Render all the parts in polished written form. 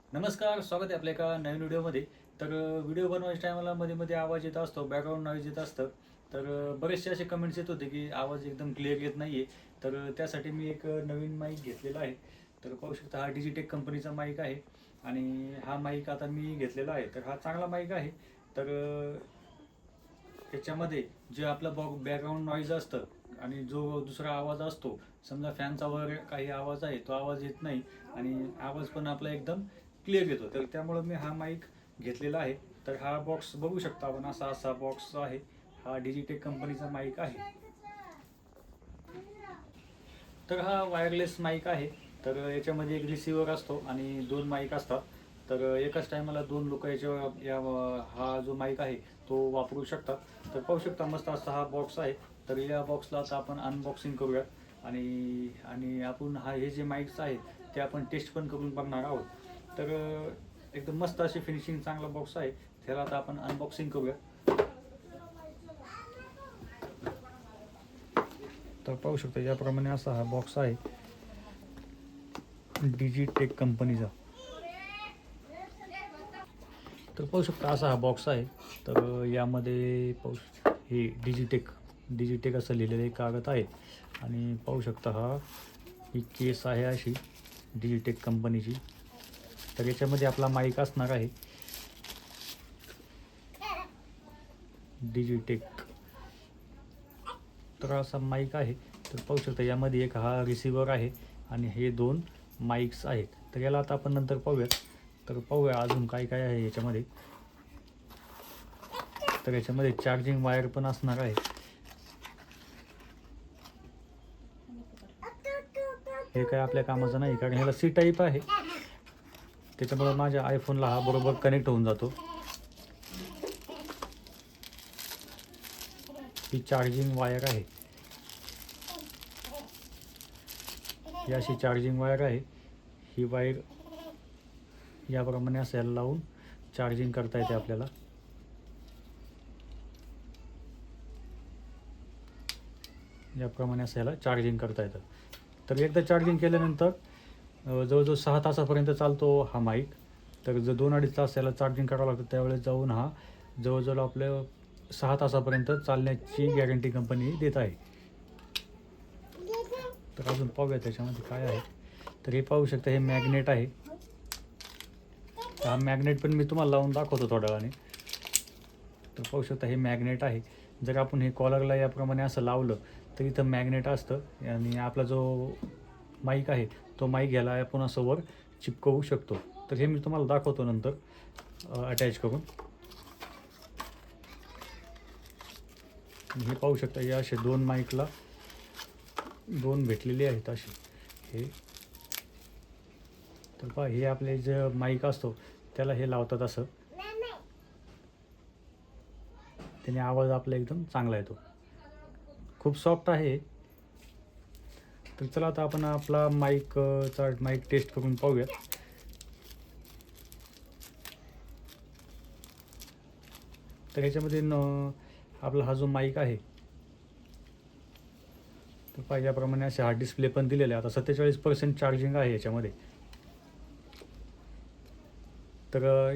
नमस्कार, स्वागत आहे आपल्या एका नवीन व्हिडिओमध्ये. व्हिडिओ बनवायच्या टायमाला मध्ये-मध्ये आवाज येत असतो, बॅकग्राऊंड नॉईज येत असतं. बरेचसे असे कमेंट्स येत होते, की आवाज एकदम क्लिअर येत नाहीये. त्यासाठी मी एक नवीन माईक घेतलेला आहे. पाहू शकता हा डिजिटेक कंपनीचा माईक आहे आणि हा माईक आता मी घेतलेला आहे. हा चांगला माईक आहे. तर अ, त्याच्यामध्ये जे आपलं बॅकग्राऊंड नॉईज असतं आणि जो दुसरा आवाज असतो, समजा फॅनचा वगैरे काही आवाज आहे, तो आवाज येत नाही आणि आवाज पण आपला एकदम क्लिअर येतो. त्यामुळं मी हा माईक घेतलेला आहे. हा बॉक्स बघू शकता आपण, असा असा बॉक्स आहे. हा डिजिटेक कंपनीचा माईक आहे. हा वायरलेस माईक आहे. याच्यामध्ये एक रिसिव्हर असतो आणि दोन माईक असतात. एकाच टायमाला दोन लोक हा जो माईक आहे तो वापरू शकतात. पाहू शकता मस्त असा हा बॉक्स आहे. या बॉक्सला आता आपण अनबॉक्सिंग करूया आणि आणि आपण हे जे माईक्स आहेत ते आपण टेस्ट पण करून बघणार आहोत. एकदम मस्त अशी फिनिशिंग चांगला बॉक्स आहे. त्याला आता आपण अनबॉक्सिंग करूया. पाहू शकता याप्रमाणे असा हा बॉक्स आहे डिजिटेक कंपनीचा. पाहू शकता असा हा बॉक्स आहे. यामध्ये हे डिजिटेक असं लिहिलेलं एक कागद आहे आणि पाहू शकता ही केस आहे अशी डिजिटेक कंपनीची. याच्यामध्ये आपला माईक असणार आहे डिजिटेक. असा माईक आहे. पाहू शकता यामध्ये एक हा रिसिव्हर आहे आणि हे दोन माईक्स आहेत. याला आता आपण नंतर पाहूयात. पाहूया अजून काय काय आहे याच्यामध्ये. याच्यामध्ये चार्जिंग वायर पण असणार आहे. हे काय आपल्या कामाचं नाही, कारण ह्याला सी टाईप आहे. त्याच्यामुळे माझ्या आयफोनला हा बरोबर कनेक्ट होऊन जातो. ही चार्जिंग वायर आहे. ही अशी चार्जिंग वायर आहे. ही वायर याप्रमाणे असायला लावून चार्जिंग करता येते आपल्याला. याप्रमाणे असायला चार्जिंग करता येतं. एकदा चार्जिंग केल्यानंतर जवळजवळ 6 तासापर्यंत चालतो हा माईक. जर 2-2.5 तास याला चार्जिंग करावं लागतं, त्यावेळेस जाऊन हा जवळजवळ आपलं 6 तासापर्यंत चालण्याची गॅरंटी कंपनी देत आहे. अजून पाहूया त्याच्यामध्ये काय आहे. हे पाहू शकता, हे मॅग्नेट आहे. हा मॅग्नेट पण मी तुम्हाला लावून दाखवतो थोड्या वेळाने. पाहू शकता हे मॅग्नेट आहे. जर आपण हे कॉलरला याप्रमाणे असं लावलं तर इथं मॅग्नेट असतं आणि आपला जो माईक आहे तो माईक घ्यायला आपण असं वर चिपकवू शकतो. हे मी तुम्हाला दाखवतो नंतर अटॅच करून. हे पाहू शकता, हे असे दोन माईकला दोन भेटलेले आहेत असे हे. पहा, हे आपले जे माईक असतो त्याला हे लावतात असं, त्याने आवाज आपला एकदम चांगला येतो. खूप सॉफ्ट आहे. चला आता आपण आपला माईक टेस्ट करून पाहूयात. ह्याच्यामध्ये आपला हा जो माईक आहे याप्रमाणे असे हा डिस्प्ले पण दिलेला आहे. आता 47% चार्जिंग आहे याच्यामध्ये.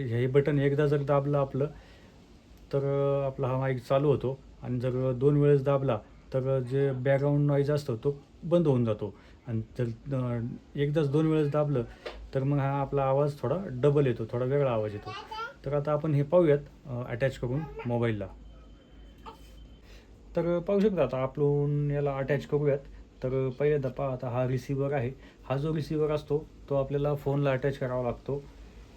हे बटन एकदा जर दाबलं आपलं आपला हा माईक चालू होतो आणि जर 2 वेळेस दाबला जे बॅकग्राऊंड नॉईज असतो तो बंद होऊन जातो. आणि जर एकदाच 2 वेळेस दाबलं मग हा आपला आवाज थोडा डबल येतो, थोडा वेगळा आवाज येतो. आता आपण हे पाहूयात अटॅच करून मोबाईलला. पाहू शकता आता आपण याला अटॅच करूयात. पहिल्यांदा पहा, आता हा रिसिव्हर आहे. हा जो रिसिव्हर असतो तो आपल्याला फोनला अटॅच करावा लागतो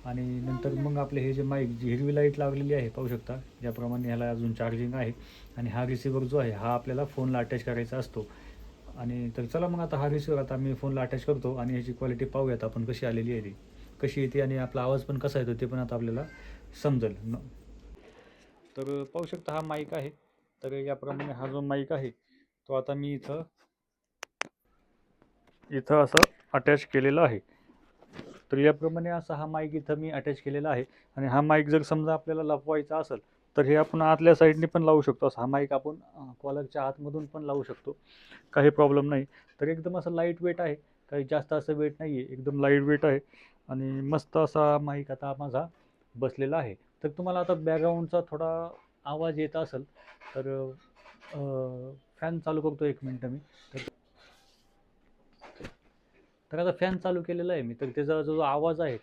आणि नंतर मग आपले हे जे माईक, जी हिरवी लाईट लागलेली आहे पाहू शकता, ज्याप्रमाणे ह्याला अजून चार्जिंग आहे आणि हा रिसिव्हर जो आहे हा आपल्याला फोनला अटॅच करायचा असतो. आणि चला मग आता हा रिसिव्हर आता मी फोनला अटॅच करतो आणि ह्याची क्वालिटी पाहूयात आपण कशी आलेली आहे, ती कशी येते आणि आपला आवाज पण कसा येतो ते पण आता आपल्याला समजेल. पाहू शकता हा माईक आहे. याप्रमाणे हा जो माईक आहे तो आता मी इथं असं अटॅच केलेला आहे. याप्रमाणे असा हा माईक इथं मी अटॅच केलेला आहे. आणि हा माईक जर समजा आपल्याला लपवायचा असेल हे आपण आतल्या साईडने पण लावू शकतो. हा माईक आपण कॉलरच्या आतमधून पण लावू शकतो, काही प्रॉब्लेम नाही. एकदम असं लाईट वेट आहे, काही जास्त असं वेट नाही आहे, एकदम लाईट वेट आहे. आणि मस्त असा माईक आता माझा बसलेला आहे. तर तुम्हाला आता बॅकग्राऊंडचा थोडा आवाज येत असेल तर फॅन चालू करतो 1 मिनिट मी. तर आता फॅन चालू केलेला आहे मी, तर त्याचा जो आवाज आहे,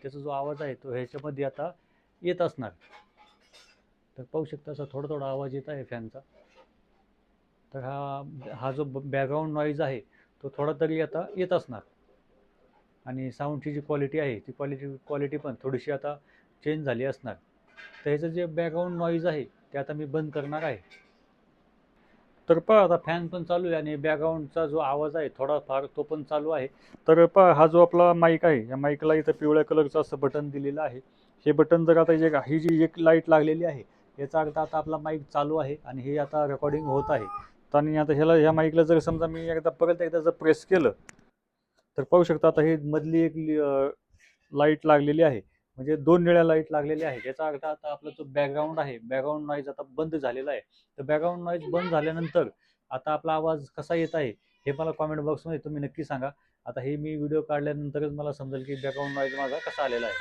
तो ह्याच्यामध्ये आता येत असणार. तर पाहू शकता असा थोडा थोडा आवाज येत आहे फॅनचा. तर हा हा जो बॅकग्राऊंड नॉईज आहे तो थोडा तरी आता येत असणार. आणि साऊंडची जी क्वालिटी आहे ती क्वालिटी पण थोडीशी आता चेंज झाली असणार. तर ह्याचं जे बॅकग्राऊंड नॉईज आहे ते आता मी बंद करणार आहे. तर पहा आता फॅन पण चालू आहे आणि बॅकग्राऊंडचा जो आवाज आहे थोडाफार तो पण चालू आहे. तर पहा हा जो आपला माईक आहे, या माईकला इथं पिवळ्या कलरचं असं बटन दिलेलं आहे. हे बटन जर आता ही जी एक लाईट लागलेली आहे याचा अर्थ आता आपला माईक चालू आहे आणि हे आता रेकॉर्डिंग होत आहे. तर आणि आता ह्या माईकला जर समजा मी परत एकदा जर प्रेस केलं तर पाहू शकता आता ही मधली एक लाईट लागलेली आहे. म्हणजे 2 निळ्या लाईट लागलेल्या आहेत. याचा अर्थ आता आपला जो बॅकग्राऊंड आहे, बॅकग्राऊंड नॉईज आता बंद झालेला आहे. तर बॅकग्राऊंड नॉईज बंद झाल्यानंतर आता आपला आवाज कसा येत आहे हे मला कॉमेंट बॉक्समध्ये तुम्ही नक्की सांगा. आता हे मी व्हिडिओ काढल्यानंतरच मला समजेल की बॅकग्राऊंड नॉईज माझा कसा आलेला आहे.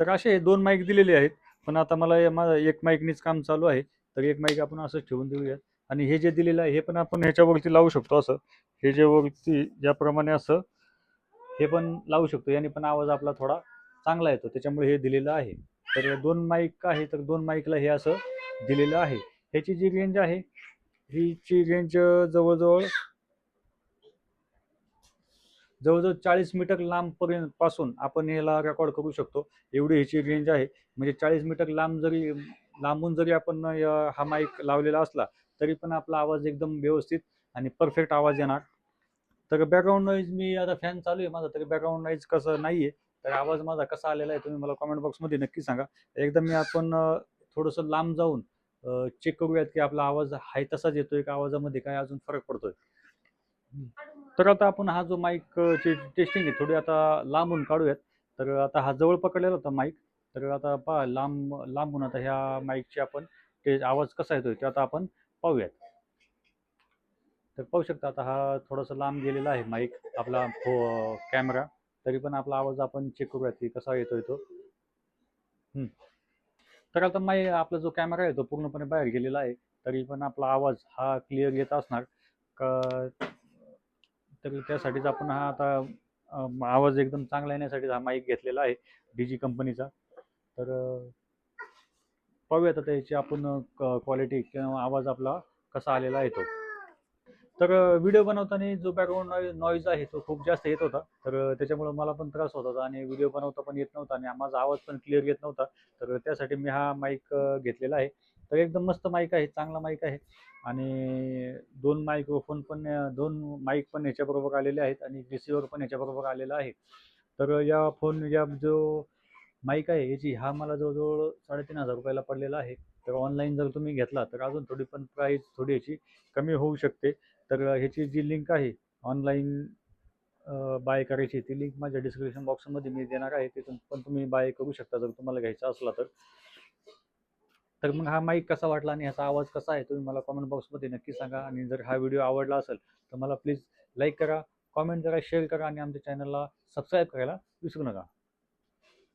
तर असे 2 माईक दिलेले आहेत. पण आता मला माझं एक माईकनीच काम चालू आहे. तर एक माईक आपण असंच ठेवून देऊयात. आणि हे जे दिलेलं आहे हे पण आपण ह्याच्यावरती लावू शकतो असं. हे जे वरती ज्याप्रमाणे असं हे पण लावू शकतो. याने पण आवाज आपला थोडा चांगला येतो. त्याच्यामुळे हे दिलेलं आहे. तर 2 माईक आहे, तर 2 माईकला हे असं दिलेलं आहे. ह्याची जी रेंज आहे, हीची रेंज जवळजवळ जवळजवळ 40 मीटर लांब पर्यंत पासून आपण याला रेकॉर्ड करू शकतो. एवढी ह्याची रेंज आहे. म्हणजे 40 मीटर लांबून जरी आपण हा माईक लावलेला असला तरी पण आपला आवाज एकदम व्यवस्थित आणि परफेक्ट आवाज येणार. तर बॅकग्राऊंड नॉईज मी आता फॅन चालू आहे माझा, तरी बॅकग्राऊंड नॉईज कसं नाहीये. तर आवाज माझा कसा आलेला आहे तुम्ही मला कमेंट बॉक्समध्ये नक्की सांगा. एकदम मी आपण थोडंसं लांब जाऊन चेक करूयात की आपला आवाज आहे तसाच येतोय का, आवाजामध्ये काय अजून फरक पडतोय. तर आता आपण हा जो माईक ची टेस्टिंग आहे थोडी आता लांबून काढूयात. तर आता हा जवळ पकडलेला होता माईक. तर आता पहा लांबून आता ह्या माईकची आपण ते आवाज कसा येतोय ते आता आपण पाहूयात. तर पाहू शकता आता हा थोडासा लांब गेलेला आहे माईक आपला कॅमेरा. तरी पण आपला आवाज आपण चेक करूयात की कसा येतोय तो. हम्म. तर आता आपला जो कॅमेरा आहे तो पूर्णपणे बाहेर गेलेला आहे. तरी पण आपला आवाज हा क्लिअर येत असणार का. तर त्यासाठीच आपण हा आता आवाज एकदम चांगला येण्यासाठी हा माईक घेतलेला आहे डीजी कंपनीचा. तर पाहूयात आता याची आपण क्वालिटी किंवा आवाज आपला कसा आलेला आहे तो. तर व्हिडिओ बनवताना जो बॅकग्राऊंड नॉईज आहे तो खूप जास्त येत होता. तर त्याच्यामुळे मला पण त्रास होत होता आणि व्हिडिओ बनवता पण येत नव्हता आणि माझा आवाज पण क्लिअर येत नव्हता. तर त्यासाठी मी हा माईक घेतलेला आहे. तर एकदम मस्त माईक आहे, चांगला माईक आहे. आणि 2 माईक पण ह्याच्याबरोबर आलेले आहेत आणि रिसिव्हर पण ह्याच्याबरोबर आलेला आहे. तर या जो माईक आहे याची हा मला जवळजवळ 3,500 रुपयाला पडलेला आहे. तर ऑनलाईन जर तुम्ही घेतला तर अजून थोडी पण प्राईस थोडी याची कमी होऊ शकते. तर ह्याची जी लिंक आहे ऑनलाईन बाय करायची ती लिंक माझ्या डिस्क्रिप्शन बॉक्समध्ये मी देणार आहे. तिथून पण तुम्ही बाय करू शकता जर तुम्हाला घ्यायचा असला तर. तर मग हा माईक कसा वाटला आणि ह्याचा आवाज कसा आहे तुम्ही मला कमेंट बॉक्समध्ये नक्की सांगा. आणि जर हा व्हिडिओ आवडला असेल तर मला प्लीज लाईक करा, कॉमेंट करा, शेअर करा आणि आमच्या चॅनलला सबस्क्राईब करायला विसरू नका.